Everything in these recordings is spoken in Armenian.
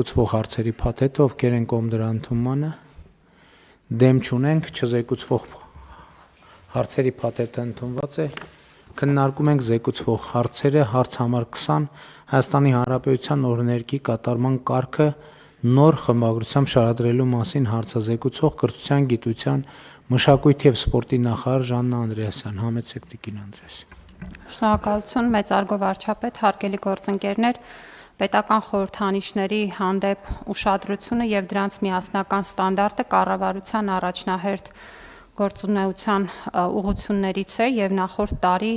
Զեկուցվող հարցերի փաթեթը, ովքեր են կողմ դրա ընդունմանը, դեմ չունենք, չզեկուցվող հարցերի փաթեթը ընդունված է, քննարկում ենք զեկուցվող հարցերը, հարց համար 20, Հայաստանի Հանրապետության օրհներգի կատարման կարգը նոր խմբագրությամբ շարադրելու մասին հարցազեկուցող կրթության, գիտության, մշակույթի և սպորտի նախարար Ժաննա Անդրեասյան, համեցեք տիկին Անդրեասյան։ Շնորհակալություն, մեծարգո վարչապետ, հարգելի գործընկերներ, պետական խորհրդանիշների հանդեպ ուշադրությունը և դրանց միասնական ստանդարտը կառավարության առաջնահերթ գործունեության ուղղություններից է և նախորդ տարի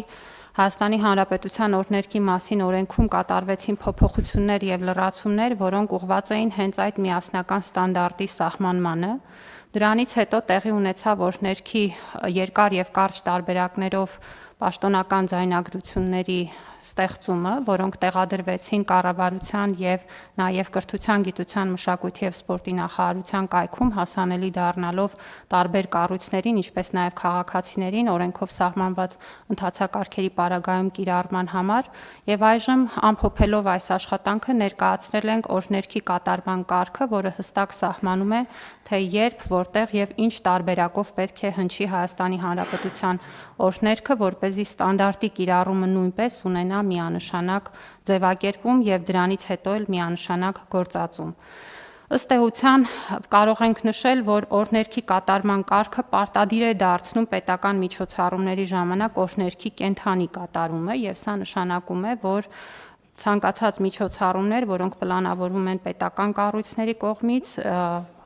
Հայաստանի Հանրապետության օրհներգի մասին օրենքում կատարվեցին փոփոխություններ և լրացումներ, որոնք ուղղված էին հենց այդ միասնական ստանդարտի սահմանմանը։ Դրանից հետո տեղի ունեցավ օրհներգի երկար և կարճ տարբերակներով պաշտոնական ձայնագրությունների ստեղծումը, որոնք տեղադրվեցին կառավարության և նաև կրթության, գիտության, մշակույթի և սպորտի նախարարության կայքում, հասանելի դառնալով տարբեր կառույցներին, ինչպես նաև քաղաքացիներին օրենքով սահմանված ընթացակարգերի պարագայում կիրառման համար, և այժմ ամփոփելով այս աշխատանքը ներկայացրել ենք օրհներգի կատարման կարգը, որը հստակ սահմանում է, թե երբ, որտեղ և ինչ տարբերակով պետք է հնչի Հայաստանի Հանրապետության օրհներգը, որպեսզի ստանդարտի կիրառումը նույնպես ունենա միանշանակ ձևակերպում և դրանից հետո էլ միանշանակ գործածում։ Ըստ էության կարող ենք նշել, որ օրհներգի կատարման կարգը պարտադիր է դարձնում պետական միջոցառումների ժամանակ օրհներգի կենդանի կատարումը, և սա նշանակում է, որ ցանկացած միջոցառումներ, որոնք պլանավորվում են պետական կառույցների կողմից,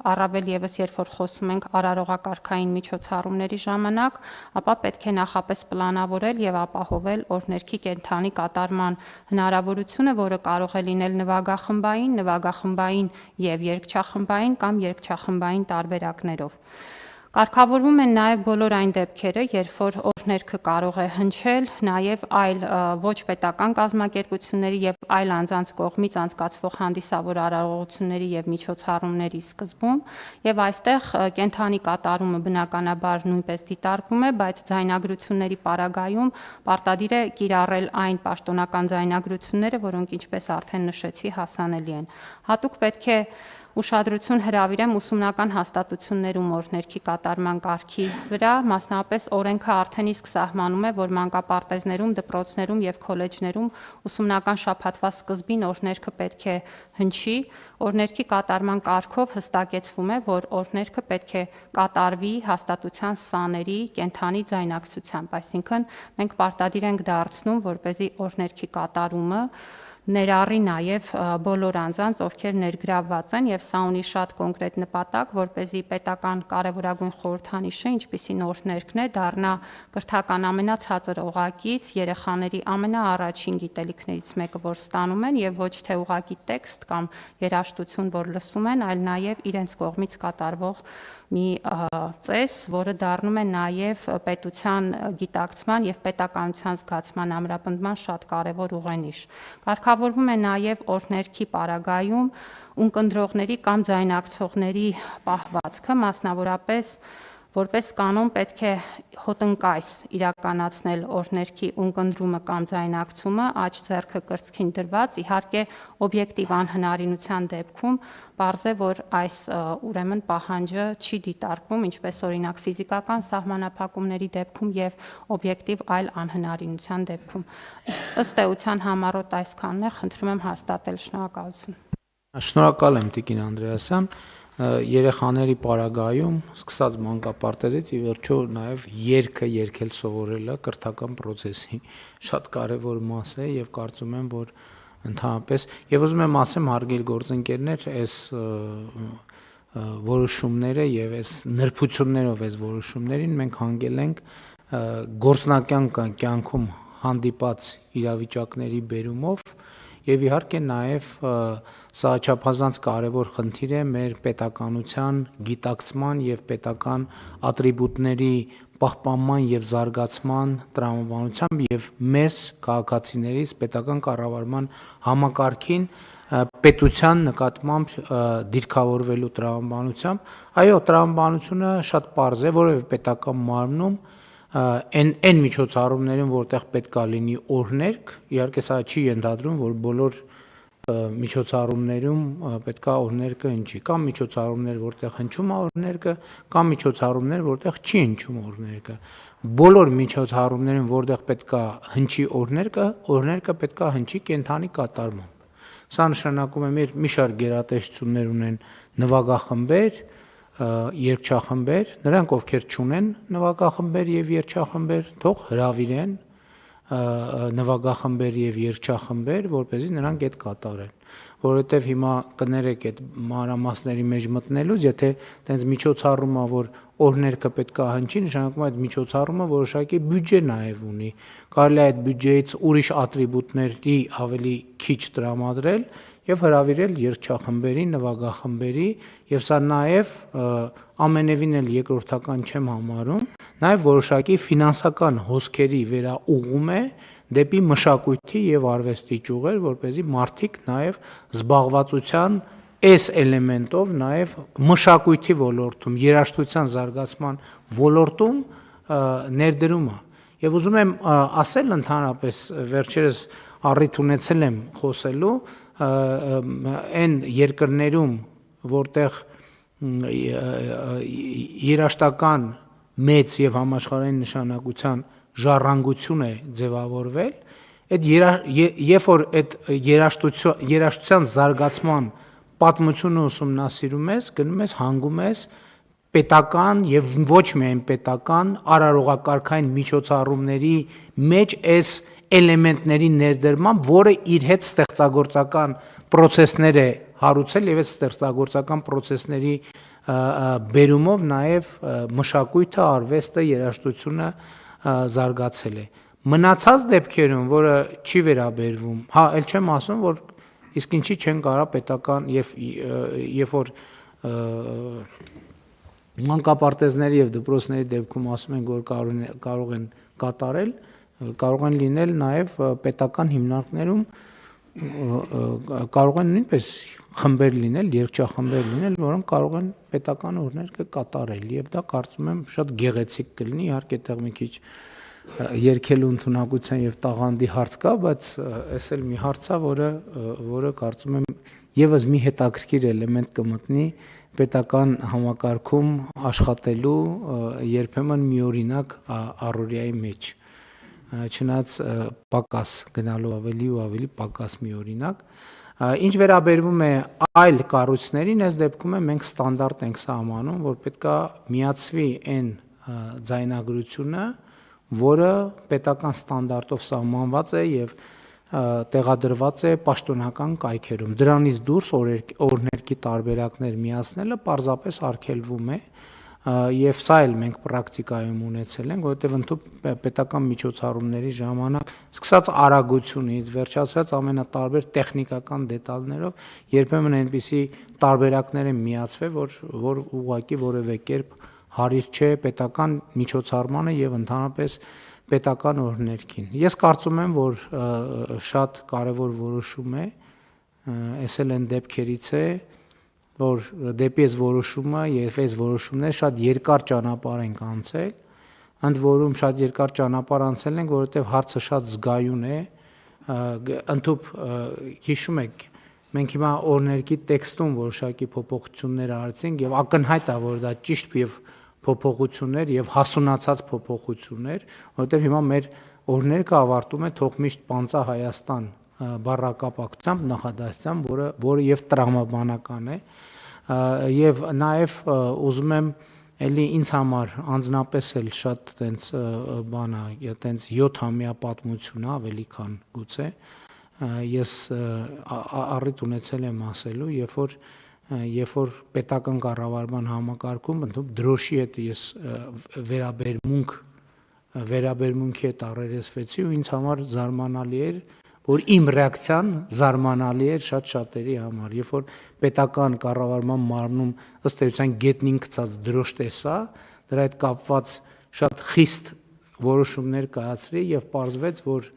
առավել ևս երբ որ խոսում ենք արարողակարգային միջոցառումների ժամանակ, ապա պետք է նախապես պլանավորել և ապահովել օրհներգի կենդանի կատարման հնարավորությունը, որը կարող է լինել նվագախմբային և երգչախմբային կամ երգչախմբային տարբերակներով։ Կարգավորվում են նաև բոլոր այն դեպքերը, երբ որ օրհներգը կարող է հնչել նաև այլ ոչ պետական կազմակերպությունների և այլ անձանց կողմից անցկացվող հանդիսավոր արարողությունների և միջոցառումների սկզբում, և այստեղ կենդանի կատարումը բնականաբար նույնպես դիտարկվում է, բայց ձայնագրությունների պարագայում պարտադիր է կիրառել այն պաշտոնական ձայնագրությունները, որոնք, ինչպես արդեն նշեցի, հասանելի են։ Հատուկ պետք է ուշադրություն հրավիրեմ ուսումնական հաստատություններում օրհներգի կատարման կարգի վրա, մասնավորապես օրենքը արդեն իսկ սահմանում է, որ մանկապարտեզներում, դպրոցներում և քոլեջներում ուսումնական շաբաթվա սկզբին օրհներգը պետք է հնչի։ Օրհներգի կատարման կարգով հստակեցվում է, որ օրհներգը պետք է կատարվի հաստատության սաների կենդանի ձայնակցությամբ, այսինքն մենք պարտադիր ենք դարձնում, որպեսզի օրհներգի կատարումը ներառի նաև բոլոր անձանց, ովքեր ներգրավված են, և սա ունի շատ կոնկրետ նպատակ, որպեսզի պետական կարևորագույն խորհրդանիշը, ինչպիսին օրհներգն է, դառնա կրթական ամենացածր օղակից, երեխաների ամենաառաջին գիտելիքներից մեկը, որ ստանում են, և ոչ թե ուղղակի տեքստ կամ երաժշտություն, որ լսում են, այլ նաև իրենց կողմից կատարվող մի ծես, որը դառնում է նաև պետության գիտակցման և պետականության զգացման ամրապնդման շատ կարևոր ուղենիշ։ Կարգավորվում է նաև օրհներգի պարագայում ունկնդրողների կամ ձայնակցողների պահվածքը, մասնավորապես որպես կանոն պետք է հոտնկայս իրականացնել օրհներգի ունկնդրումը կամ ձայնակցումը, աջ ձեռքը կրծքին դրված, իհարկե օբյեկտիվ անհնարինության դեպքում պարզ է, որ այս ուրեմն պահանջը չի դիտարկվում, ինչպես օրինակ ֆիզիկական սահմանափակումների դեպքում և օբյեկտիվ այլ անհնարինության դեպքում։ Ըստ էության համառոտ այսքանն է, խնդրում եմ հաստատել, շնորհակալություն։ Շնորհակալ եմ տիկին Անդրեասյան, երեխաների պարագայում, սկսած մանկապարտեզից ի վերջո նաև երգը երգել սովորելը կրթական պրոցեսի շատ կարևոր մաս է, և կարծում եմ, որ ընդհանրապես, և ուզում եմ ասեմ, հարգելի գործընկերներ, այս որոշումները և այս նրբություններով այս որոշումներին մենք հանգել ենք գործնական կյանքում հանդիպած իրավիճակների բերումով, և իհարկե նաև սա չափազանց կարևոր խնդիր է մեր պետականության գիտակցման և պետական ատրիբուտների պահպանման և զարգացման տրամաբանությամբ և մեզ քաղաքացիներիս պետական կառավարման համակարգին պետության նկատմամբ դիրքավորվելու տրամաբանությամբ։ Այո, տրամաբանությունը շատ պարզ է, որևէ պետական մարմնում այն միջոցառումներում, որտեղ պետք է լինի օրհներգ, իհարկե սա չի ենթադրում, որ բոլոր միջոցառումներում պետք է օրհներգը հնչի, կամ միջոցառումներ, որտեղ հնչում է օրհներգը, կամ միջոցառումներ, որտեղ չի հնչում օրհներգը։ Բոլոր միջոցառումներում, որտեղ պետք է հնչի օրհներգը պետք է հնչի կենթանի կատարմամբ։ Սա նշանակում է մի շարք գերատեսչություններ ունեն նվագախմբեր, երգչախմբեր, նրանք ովքեր չունեն նվագախմբեր եւ երգչախմբեր, թող հրավիրեն նվագախմբեր եւ երգչախմբեր, որպեսզի նրանք այդ կատարեն, որովհետեւ հիմա կներեք այդ մանրամասների մեջ մտնելուց, եթե տենց միջոցառում է, որ օրհներգը պետք է հնչի, նշանակում է այդ միջոցառումը որոշակի բյուջե նաեւ ունի, կարելի է այդ բյուջեից ուրիշ ատրիբուտների ավելի քիչ տրամադրել եւ հրավիրել երգչախմբերի, նվագախմբերի, եւ սա նաեւ ամենևին էլ երկրորդական չեմ համարում, նաեւ որոշակի ֆինանսական հոսքերի վերաուղում է դեպի մշակույթի եւ արվեստի ճյուղեր, որպեսզի մարդիկ նաեւ զբաղվածության այս էլեմենտով նաեւ մշակույթի ոլորտում, երաժշտության զարգացման ոլորտում ներդրում է։ Եվ ուզում եմ ասել ընդհանրապես վերջերս առիթ ունեցել եմ խոսելու այն երկրներում, որտեղ երաժշտական մեծ եւ համաշխարհային նշանակության ժառանգություն է ձևավորվել, երբ որ այդ երաժշտության զարգացման պատմությունը ուսումնասիրում ես, գնում ես հանգում ես պետական եւ ոչ միայն պետական արարողակարգային միջոցառումների մեջ այս էլեմենտների ներդրմամբ, որը իր հետ ստեղծագործական process-ներ է հարուցել եւ այդ ստեղծագործական process-ների բերումով նաեւ մշակույթը, արվեստը, երաժշտությունը զարգացել է։ Մնացած դեպքերում, որը չի վերաբերվում, այլ չեմ ասում, որ իսկ ինչի չեն կարող պետական երբ որ մանկապարտեզների եւ դպրոցների դեպքում ասում են, որ կարող են կատարել, կարող են լինել նաեւ պետական հիմնարկներում կարող են նույնպես խմբեր լինել, երգչախմբեր լինել, որոնք կարող են պետական օրհներգը կատարել եւ դա կարծում եմ շատ գեղեցիկ կլինի, իհարկե այդտեղ մի քիչ երգելու ընդունակության եւ տաղանդի հարց կա, բայց այս էլ մի հարց է, որը կարծում եմ եւս մի հետաքրքիր էլեմենտ կմտնի պետական համակարգում աշխատելու երբեմն միօրինակ առօրյայի մեջ, չնայած պակաս գնալու ավելի ու ավելի պակաս միօրինակ։ Ինչ վերաբերվում է այլ կառույցներին, այս դեպքում մենք ստանդարտ ենք սահմանում, որ պետք է միացվի այն ձայնագրությունը, որը պետական ստանդարտով սահմանված է եւ տեղադրված է պաշտոնական կայքերում։ Դրանից դուրս օրհներգի տարբերակներ միացնելը պարզապես արգելվում է եւ սա էլ մենք պրակտիկայում ունեցել ենք, որովհետեւ ընդհանուր պետական միջոցառումների ժամանակ սկսած արագությունից վերջացրած ամենատարբեր տեխնիկական դետալներով երբեմն այնպիսի տարբերակներ են միացվել, որ ուղղակի որևէ կերպ հարիր չէ պետական միջոցառմանը եւ ընդհանրապես պետական օրհներգին։ Ես կարծում եմ, որ շատ կարևոր որոշում է, այս էլ այն դեպքերից է, որ դեպի այս որոշումը եւ այս որոշումները շատ երկար ճանապարհ ենք անցել, ընդ որում շատ երկար ճանապարհ անցել ենք, որովհետեւ հարցը շատ զգայուն է, ընդհանուր հիշում եք, մենք հիմա օրհներգի տեքստում որոշակի փոփոխություններ արեցինք եւ ակնհայտ է, որ դա ճիշտ եւ փոփոխություններ եւ հասունացած փոփոխություններ, որովհետեւ հիմա մեր օրհներգը ավարտում է «Թող միշտ պանծա Հայաստան» բառակապակցությամբ նախադասությամբ, որը եւ տրամաբանական է, եւ նաեւ ուզում եմ էլի ինձ համար անձնապես էլ շատ տենց բան է, տենց 7-ամյա պատմություն է, ավելի քան գուցե, ես առիթ ունեցել եմ ասելու, երբ որ պետական կառավարման համակարգում ընդհանուր դրոշի հետ ես վերաբերմունքի հետ առերեսվեցի ու ինձ համար զարմանալի էր, որ իմ ռեակցիան զարմանալի էր շատ շատերի համար, երբ որ պետական կառավարման մարմնում ըստ էության գետնին գցած դրոշ տեսա, դրա հետ կապված շատ խիստ որոշումներ կայացրի եւ պարզվեց, որ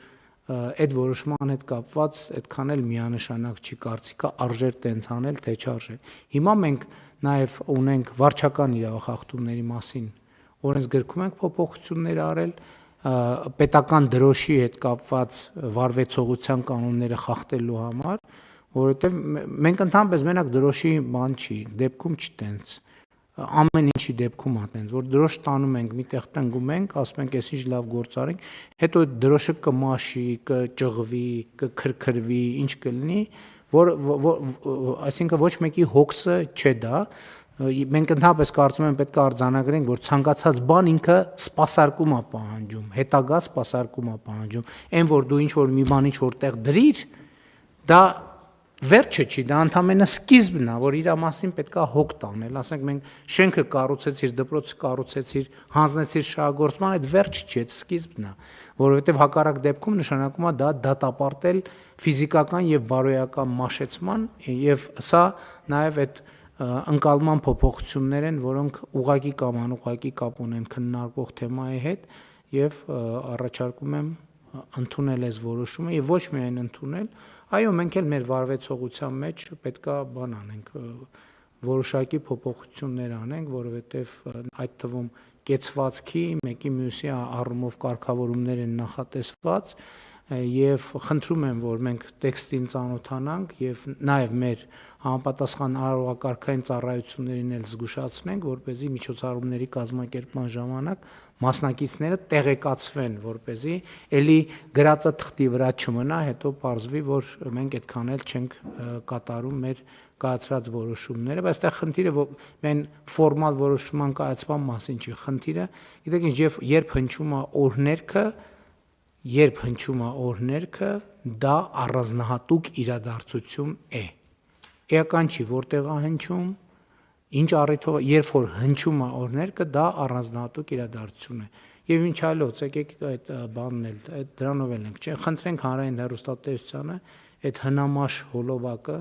այդ որոշման հետ կապված այդքան էլ միանշանակ չի կարծիքը արժեր տենց անել, թե չարժե։ Հիմա մենք նաեւ ունենք վարչական իրավախախտումների մասին օրենսգրքում ենք փոփոխություններ արել, պետական դրոշի հետ կապված վարվեցողության կանոնները խախտելու համար, որովհետև մենք ընդհանրապես մենակ դրոշի բան չի, դեպքում չտենց ամեն ինչի դեպքում է տենց, որ դրոշ տանում ենք, միտեղ տնգում ենք, ասում ենք, էս ինչ լավ գործ արենք, հետո դրոշը կմաշի, կճղվի, կքրքրվի, ինչ կլինի, որ այսինքն ոչ մեկի հոգսը չէ դա, մենք ընդհանրապես կարծում եմ պետք է արձանագրենք, որ ցանկացած բան ինքը սպասարկում է պահանջում, հետագա սպասարկում է պահանջում, այն որ դու ինչ որ մի բան ինչ որտեղ դրիր, դա վերջը չի, դա ընդամենը սկիզբն է, որ իր մասին պետք է հոգ տանել, ասենք մենք շենքը կառուցեցիր, դպրոցը կառուցեցիր, հանձնեցիր շահագործման, այդ վերջ չի, այդ սկիզբն է, որովհետև հակառակ դեպքում նշանակում է դա դատապարտել ֆիզիկական եւ բարոյական մաշեցման եւ սա նաեւ այդ ընկալման փոփոխություններ են, որոնք ուղղակի կամ անուղղակի կապ ունեն քննարկվող թեմայի հետ եւ առաջարկում եմ ընդունել այս որոշումը եւ ոչ միայն ընդունել, այո, մենք էլ մեր վարվեցողության մեջ պետքա բան անենք, որոշակի փոփոխություններ անենք, որովհետեւ այդ թվում կեցվածքի մեկի մյուսի առումով կարգավորումներ են նախատեսված եւ խնդրում եմ, որ մենք տեքստին ծանոթանանք եւ նաեւ մեր համապատասխան արարողակարգային ծառայություններին էլ զգուշացնենք, որպեսզի միջոցառումների կազմակերպման ժամանակ մասնակիցները տեղեկացվեն, որպեսզի ելի գրածը թղթի վրա չմնա, հետո պարզվի, որ մենք այդքան էլ չենք կատարում մեր կայացրած որոշումները, բայց այստեղ խնդիրը միայն ֆորմալ որոշման կայացման մասին չի, խնդիրը, գիտեք ինչ, երբ հնչում է օրհներքը, դա առանձնահատուկ իրադարձություն է։ Էական չի, որտեղ է հնչում, ինչ առիթով, երբ որ հնչում է օրհներքը, դա առանձնահատուկ իրադարձություն է։ Եվ ինչ այլոց, եկեք այդ բանն էլ, այդ դրանով էլ ենք, չէ՞, խնդրենք հանրային հեռուստատեսությանը այդ հնամաշ հոլովակը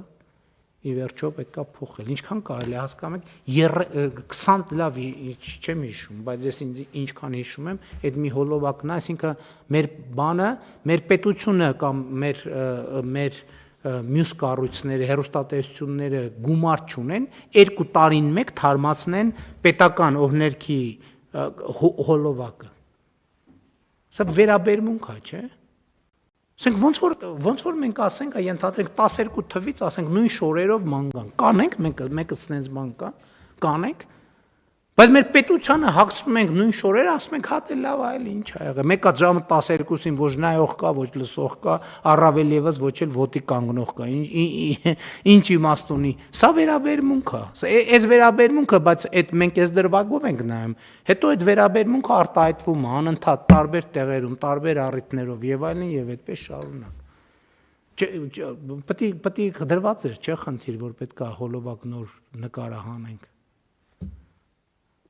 ի վերջո պետքա փոխել։ Ինչքան կարելի է հասկանում եք 20 լավ չեմ հիշում, բայց ես ինչքան հիշում եմ, այդ մի հոլովակն է, այսինքն մեր բանը, մեր պետությունը կամ մեր մյուս կառույցները, հեռուստատեսությունները գումար չունեն, 2 տարին մեկ թարմացնեն պետական օրհներքի հոլովակը։ Սա վերաբերմունք է, չէ՞։ Ասենք ոնց որ մենք ասենք, ենթադրենք 12 թվից, ասենք նույն շորերով ման կան։ Կանենք, մեկը սնենց բան կա, կանենք, բայց մեր պետությանը հագցնում ենք նույն շորերը, ասում ենք հա դե լավ, այլ ինչ ա եղել։ Մեկը ժամը 12-ին ոչ նայող կա, ոչ լսող կա, առավել եւս ոչ էլ ոտի կանգնող կա։ Ինչ իմաստ ունի։ Սա վերաբերմունք է։ Այս վերաբերմունքը, բայց այդ մենք այս դրվագով ենք նայում։ Հետո այդ վերաբերմունքը արտահայտվում է անընդհատ տարբեր տեղերում, տարբեր առիթներով եւ այլն եւ այդպես շարունակ։ Պետք է դրված էր, չէ՞ խնդիր, որ պետք է հոլովակ նոր նկարահանենք։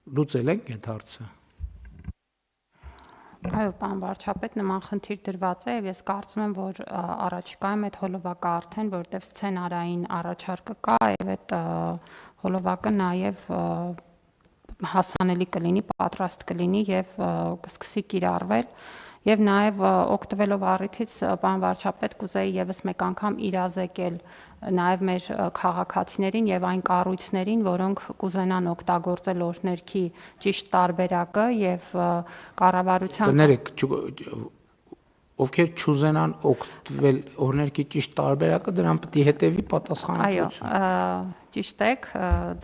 Լուծել ենք այդ հարցը։ Այո, պարոն վարչապետ, նման խնդիր դրված է եւ ես կարծում եմ, որ առաջիկայում այդ հոլովակը արդեն, որտեղ սցենարային առաջարկը կա եւ այդ հոլովակը նաեւ հասանելի կլինի, պատրաստ կլինի եւ կսկսի կիրառվել եւ նաեւ օգտվելով առիթից, պարոն վարչապետ, կուզեի եւս մեկ անգամ իրազեկել նաև մեր քաղաքացիներին եւ այն կառույցներին, որոնք կուզենան օգտագործել օրհներքի ճիշտ տարբերակը եւ կառավարության Կներեք, ովքեր չուզենան օգտվել օրհներքի ճիշտ տարբերակը, դրան պետք է հետևի պատասխանատվություն։ Այո, ճիշտ եք,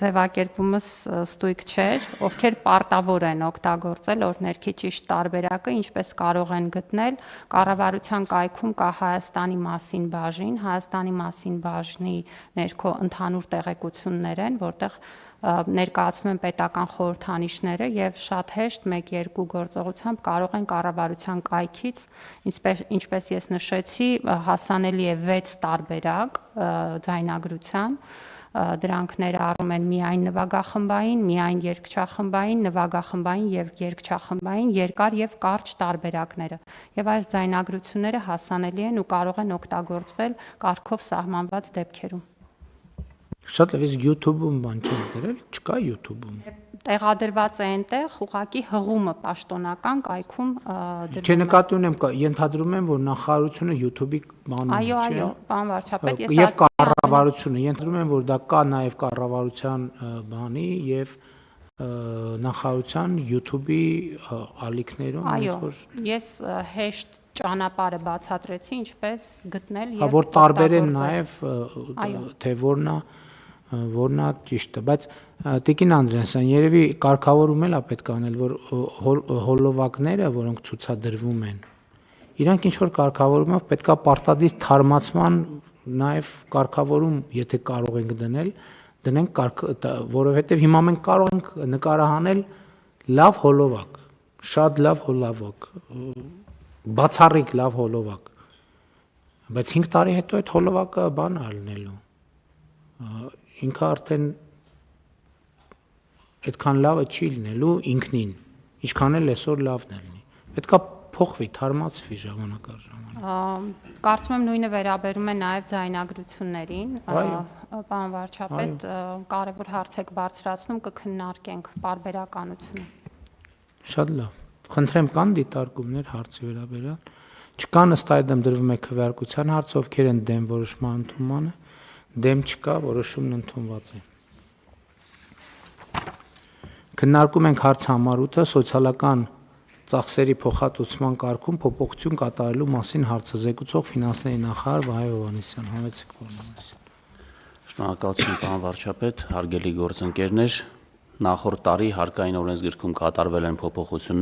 ձևակերպումս ստույգ չէր, ովքեր պարտավոր են օգտագործել օրհներքի ճիշտ տարբերակը, ինչպես կարող են գտնել, կառավարության կայքում կա Հայաստանի մասին բաժին, Հայաստանի մասին բաժնի ներքո ընդհանուր տեղեկություններ են, որտեղ ներկայացում են պետական խորհրդանիշները եւ շատ հեշտ 1-2 գործողությամբ կարող են կառավարության կայքից, ինչպես ես նշեցի, հասանելի է 6 տարբերակ ձայնագրության, դրանք ներառում են միայն նվագախմբային, միայն երգչախմբային, նվագախմբային եւ երգչախմբային, երկար եւ կարճ տարբերակները։ Եվ այս ձայնագրությունները հասանելի են ու կարող են օգտագործվել կարգով սահմանված դեպքերում։ Շատ լավ, իսկ YouTube-ում բան չեն դրել, չկա YouTube-ում։ Տեղադրված է այնտեղ, ուղղակի հղումը պաշտոնական կայքում դրվում է։ Չէ, նկատի ունեմ, ենթադրում եմ, որ նախարարությունը YouTube-ի բանում է, չէ՞։ Այո, պարոն վարչապետ, ես եւ կառավարությունը, ենթադրում եմ, որ դա կա նաեւ կառավարության բանի եւ նախարարության YouTube-ի ալիքներում, այո, ես հեշտ ճանապարհը բացատրեցի, ինչպես գտնել Հա, որ տարբեր են նաև թե որն է ճիշտը, բայց Տիկին Անդրեասյան, երևի կարգավորում էլ է պետք անել, որ հոլովակները, որոնք ցուցադրվում են, իրանք ինչ որ կարգավորումով պետքա պարտադիր թարմացման նաև կարգավորում, եթե կարող ենք դնենք, որովհետև հիմա մենք կարող ենք նկարահանել լավ հոլովակ, շատ լավ հոլովակ, բացառիկ լավ հոլովակ, բայց 5 տարի հետո այդ հոլովակը բան է լինելու, ինքը արդեն այդքան լավը չի լինելու ինքնին, ինչքան էլ այսօր լավն է լինի, պետքա փոխվի, թարմացվի ժամանակ առ ժամանակ։ Կարծում եմ նույնը վերաբերում է նաև ձայնագրություններին, պարոն վարչապետ, կարևոր հարց եք բարձրացնում, կքննարկենք պարբերականությունը։ Շատ լավ, խնդրեմ կան դիտարկումներ հարցի վերաբերյալ, չկա ըստ այդմ դրվում է քվեարկության հարց, ովքեր են դեմ որոշման ընդունմանը, դեմ չկա, որոշումն ընդունված է։ Քննարկում ենք հարց համար 8-ը սոցիալական ծախսերի փոխհատուցման կարգում փոփոխություն կատարելու մասին հարցը զեկուցող ֆինանսների նախարար Վահե Հովհաննիսյան, համեցեք պարոն։ Շնորհակալություն պարոն վարչապետ, հարգելի գործընկերներ, նախորդ տարի հարկային օրենսգրքում կատարվել են փոփոխություններ